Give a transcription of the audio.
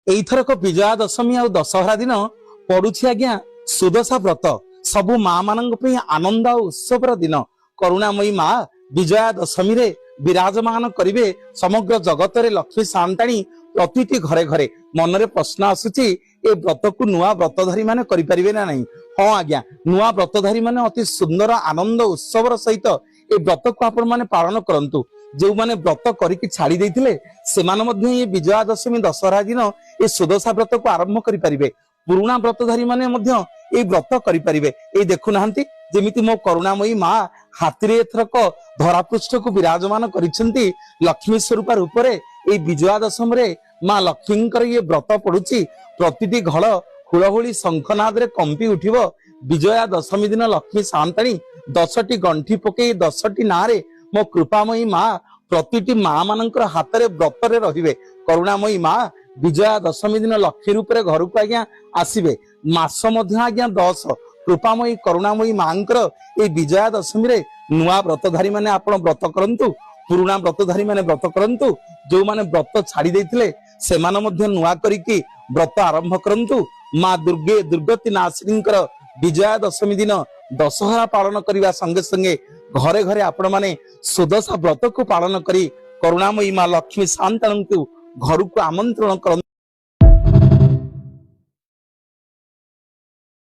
एइथरक विजया दशमी आ दशहरा दिन पड़ुछि आज्ञा सुदशा व्रत। सबु माँ मानक पई आनंद आ उत्सवर दिन। करुणामयी माँ विजया दशमी रे विराजमान करिवे समग्र जगत रे लक्ष्मी सांताणी प्रतिटी घरे घरे। मनरे प्रश्न आसुची ए व्रत को नुआ व्रतधारी माने करि परिबे ना नहीं? हाँ आज्ञा, नुआ व्रतधारी माने अति सुंदर आनंद उत्सवर सहित ए व्रत को आपण माने पालन करंतु। जो माने व्रत करिकि छाड़ी देथिले सेमान मध्य ये विजया दशमी दशहरा दिन ए सुदशा व्रत को आरंभ करि परिबे। पुराना व्रतधारी माने मध्य ए व्रत करि परिबे। ए देखु नाहंती जेमिति मो करुणामयी माँ हाथी रे एथरक धरापृष्ठ को विराजमान करिसेंती लक्ष्मी स्वरूप रूप रे। ए विजया दशमी रे माँ लक्ष्मींकर ये व्रत पड़ुची। प्रतिटी घड़ हुलहुली शंखनाद रे कंपी उठिबो। विजया दशमी दिन लक्ष्मी सांताणी 10टी गंठी पके 10टी नारे मो कृपामयी माँ प्रतिटी माँ मानकर हाथ रे व्रत रे रहिबे। करुणामयी माँ विजया दशमी दिन लक्ष्मी रूप रे घर को आज्ञा आसीबे। मास मध्य आज्ञा 10 कृपामयी करुणामयी मांकर ए विजया दशमी रे नुआ व्रतधारी माने आपण व्रत करंतु। पुराना व्रतधारी माने व्रत करंतु। जो माने व्रत छाड़ी देथिले सेमान मध्य नुआ करिकि व्रत आरंभ करंतु। माँ दुर्गे दुर्गति नाशिनींकर विजया दशमी दिन दशहरा पालन करने संगे संगे घरे घरे आपण माने सुदशा व्रत को पालन करी करुणामयी माँ लक्ष्मी सांताणी को घर को आमंत्रण कर।